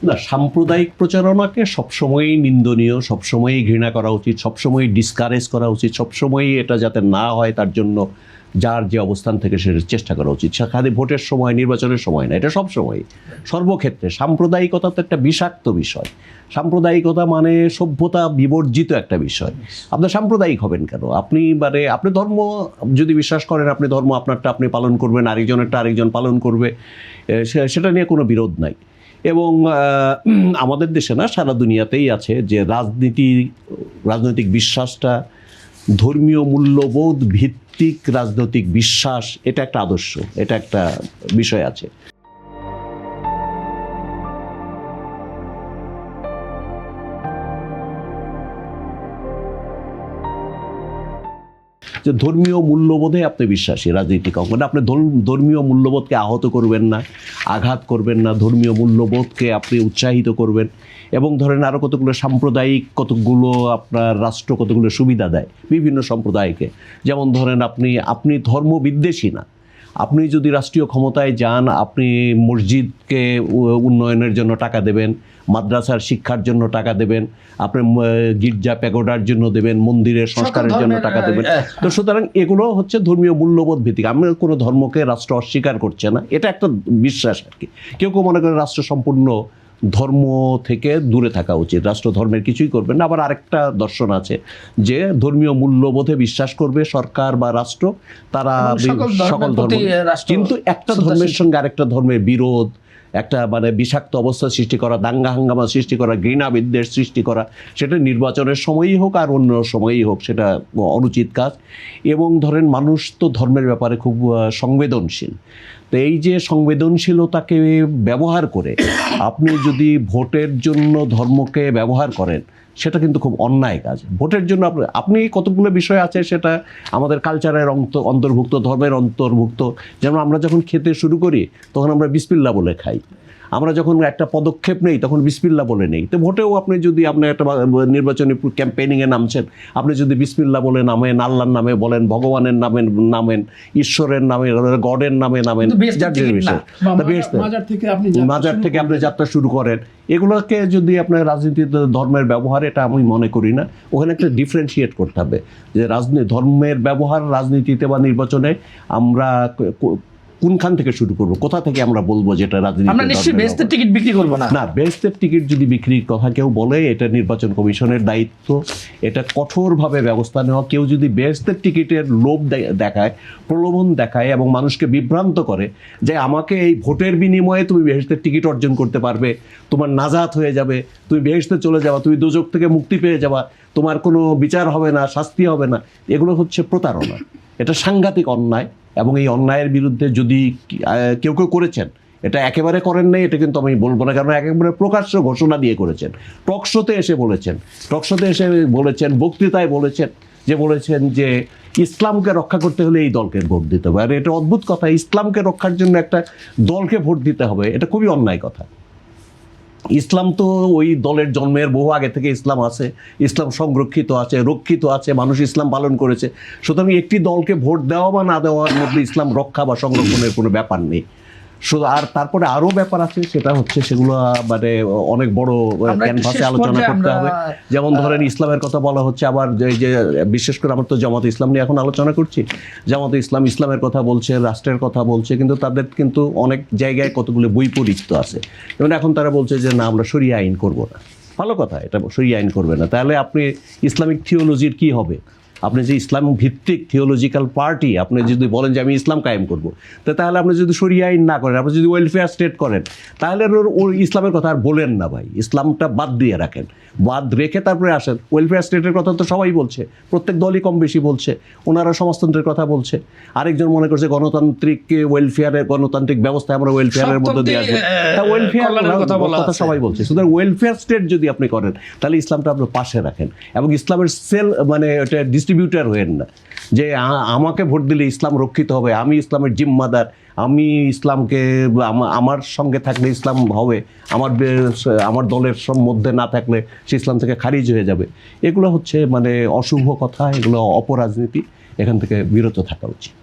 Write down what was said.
না, সাম্প্রদায়িক প্রচারণাকে সবসময়ই নিন্দনীয়, সবসময়ই ঘৃণা করা উচিত, সবসময়ই ডিসকারেজ করা উচিত, সবসময়ই এটা যাতে না হয় তার জন্য যার যে অবস্থান থেকে সেটা চেষ্টা করা উচিত। খালি ভোটের সময়, নির্বাচনের সময় না, এটা সবসময় সর্বক্ষেত্রে। সাম্প্রদায়িকতা তো একটা বিষাক্ত বিষয়। সাম্প্রদায়িকতা মানে সভ্যতা বিবর্জিত একটা বিষয়। আপনার সাম্প্রদায়িক হবেন কেন? আপনি ধর্ম যদি বিশ্বাস করেন, আপনি ধর্ম আপনারটা আপনি পালন করবেন, আরেকজনেরটা আরেকজন পালন করবে, সেটা নিয়ে কোনো বিরোধ নাই। এবং আমাদের দেশে না, সারা দুনিয়াতেই আছে যে রাজনৈতিক বিশ্বাসটা ধর্মীয় মূল্যবোধ ভিত্তিক রাজনৈতিক বিশ্বাস, এটা একটা আদর্শ, এটা একটা বিষয় আছে। যে ধর্মীয় মূল্যবোধে আপনি বিশ্বাসী রাজনৈতিক অঙ্গনে, আপনি ধর্মীয় মূল্যবোধকে আহত করবেন না, আঘাত করবেন না, ধর্মীয় মূল্যবোধকে আপনি উৎসাহিত করবেন। এবং ধরেন আরও কতগুলো সাম্প্রদায়িক, কতগুলো আপনার রাষ্ট্র কতগুলো সুবিধা দেয় বিভিন্ন সম্প্রদায়কে। যেমন ধরেন আপনি ধর্মবিদ্বেষী না, আপনি যদি রাষ্ট্রীয় ক্ষমতায় যান, আপনি মসজিদকে উন্নয়নের জন্য টাকা দেবেন, মাদ্রাসার শিক্ষার জন্য টাকা দেবেন, আপনি গির্জা প্যাগোডার জন্য দেবেন, মন্দিরের সংস্কারের জন্য টাকা দেবেন। তো সুতরাং এগুলো হচ্ছে ধর্মীয় মূল্যবোধ ভিত্তিক। আমরা কোনো ধর্মকে রাষ্ট্র অস্বীকার করছে না, এটা একটা বিশ্বাস আর কি। কেউ মনে করে রাষ্ট্র সম্পূর্ণ ধর্ম থেকে দূরে থাকা উচিত, রাষ্ট্র ধর্মের কিছুই করবেন না। আবার আরেকটা দর্শন আছে যে ধর্মীয় মূল্যবোধে বিশ্বাস করবে সরকার বা রাষ্ট্র, তারা সকল ধর্ম, কিন্তু একটা ধর্মের সঙ্গে আরেকটা ধর্মের বিরোধ, একটা বিষাক্ত অবস্থা সৃষ্টি করা, দাঙ্গা হাঙ্গামা সৃষ্টি করা, ঘৃণা বিদ্বেষ সৃষ্টি করা, সেটা নির্বাচনের সময়ই হোক আর অন্য সময়ই হোক, সেটা অনুচিত কাজ। এবং ধরেন মানুষ তো ধর্মের ব্যাপারে খুব সংবেদনশীল। তো এই যে সংবেদনশীলতাকে ব্যবহার করে আপনি যদি ভোটের জন্য ধর্মকে ব্যবহার করেন, সেটা কিন্তু খুব অন্যায় কাজ। ভোটের জন্য আপনি কতগুলো বিষয় আছে সেটা আমাদের কালচারের অন্তর্ভুক্ত, ধর্মের অন্তর্ভুক্ত। যেমন আমরা যখন খেতে শুরু করি তখন আমরা বিসমিল্লাহ বলে খাই, আমরা যখন একটা পদক্ষেপ নেই তখন বিসমিল্লাহ বলে নেই। তো ভোটেও আপনি একটা নির্বাচনী ক্যাম্পেইনিংয়ে নামছেন, আপনি যদি বিসমিল্লাহ বলে নামেন, আল্লাহর নামে বলেন, ভগবানের নামে নামেন, ঈশ্বরের নামে, গডের নামে নামেন, মাজার থেকে আপনি যাত্রা শুরু করেন, এগুলোকে যদি আপনার রাজনীতিতে ধর্মের ব্যবহার, এটা আমি মনে করি না। ওখানে একটা ডিফারেন্সিয়েট করতে হবে যে ধর্মের ব্যবহার রাজনীতিতে বা নির্বাচনে আমরা কোনখান থেকে শুরু করবো, কোথা থেকে আমরা বলবো যেটা রাজনীতি। আমরা নিশ্চয়ই বেহেশতের টিকিট বিক্রি করবো না। না, বেহেশতের টিকিট যদি বিক্রির কথা কেউ বলে, এটা নির্বাচন কমিশনের দায়িত্ব, এটা কঠোরভাবে ব্যবস্থা নেওয়া। কেউ যদি বেহেশতের টিকিটের লোভ দেখায়, প্রলোভন দেখায় এবং মানুষকে বিভ্রান্ত করে যে আমাকে এই ভোটের বিনিময়ে তুমি বেহেশতের টিকিট অর্জন করতে পারবে, তোমার নাজাত হয়ে যাবে, তুমি বেহেশতে চলে যাবা, তুমি দোজখ থেকে মুক্তি পেয়ে যাবা, তোমার কোনো বিচার হবে না, শাস্তি হবে না, এগুলো হচ্ছে প্রতারণা। এটা সাংঘাতিক অন্যায়। এবং এই অন্যায়ের বিরুদ্ধে যদি কেউ করেছেন, এটা একেবারে করেন নাই এটা কিন্তু আমি বলবো না, কারণ একেবারে প্রকাশ্য ঘোষণা দিয়ে করেছেন, টকশোতে এসে বলেছেন, বক্তৃতায় বলেছেন যে ইসলামকে রক্ষা করতে হলে এই দলকে ভোট দিতে হবে। আর এটা অদ্ভুত কথা, ইসলামকে রক্ষার জন্য একটা দলকে ভোট দিতে হবে, এটা খুবই অন্যায় কথা। ইসলাম তো ওই দলের জন্মের বহু আগে থেকে ইসলাম আছে, ইসলাম সংরক্ষিত আছে, রক্ষিত আছে, মানুষ ইসলাম পালন করেছে। সুতরাং একটি দলকে ভোট দেওয়া বা না দেওয়ার মধ্যে ইসলাম রক্ষা বা সংরক্ষণের কোনো ব্যাপার নেই। আর তারপরে আরও ব্যাপার আছে, সেটা হচ্ছে সেগুলো অনেক বড় ক্যানভাসে আলোচনা করতে হবে। যেমন ধরেন ইসলামের কথা বলা হচ্ছে, আবার যে বিশেষ করে আমরা তো জামাতে ইসলাম নিয়ে এখন আলোচনা করছি, জামাতে ইসলামের কথা বলছে, রাষ্ট্রের কথা বলছে, কিন্তু তাদের কিন্তু অনেক জায়গায় কতগুলো বৈপরীত্য আছে। যেমন এখন তারা বলছে যে না, আমরা শরিয়া আইন করব না। ভালো কথা, এটা শরিয়া আইন করবে না, তাহলে আপনি ইসলামিক থিওলজির কি হবে? আপনি যে ইসলাম ভিত্তিক থিওলজিক্যাল পার্টি, আপনি যদি বলেন যে আমি ইসলাম কায়েম করবো, তাহলে আপনি যদি শরিয়া আইন না করেন, আপনি যদি ওয়েলফেয়ার স্টেট করেন, তাহলে ওর ইসলামের কথা আর বলেন না ভাই, ইসলামটা বাদ দিয়ে রাখেন, বাদ রেখে তারপরে আসেন। ওয়েলফেয়ার স্টেটের কথা তো সবাই বলছে, প্রত্যেক দলই কম বেশি বলছে, ওনারা সমাজতন্ত্রের কথা বলছে। আরেকজন মনে করছে গণতান্ত্রিক গণতান্ত্রিক ব্যবস্থায় আমরা ওয়েলফেয়ারের মধ্যে দিয়ে আসবো, ওয়েলফেয়ার কথা সবাই বলছে। সুতরাং ওয়েলফেয়ার স্টেট যদি আপনি করেন, তাহলে ইসলামটা আপনার পাশে রাখেন এবং ইসলামের এটা ডিস্ট্রিবিউটার হয়েন না যে আমাকে ভোট দিলে ইসলাম রক্ষিত হবে, আমি ইসলামের জিম্মাদার, আমি ইসলামকে আমার সঙ্গে থাকলে ইসলাম হবে, আমার দলের মধ্যে না থাকলে সে ইসলাম থেকে খারিজ হয়ে যাবে। এগুলো হচ্ছে অশুভ কথা, এগুলো অপরাজনীতি, এখান থেকে বিরত থাকা উচিত।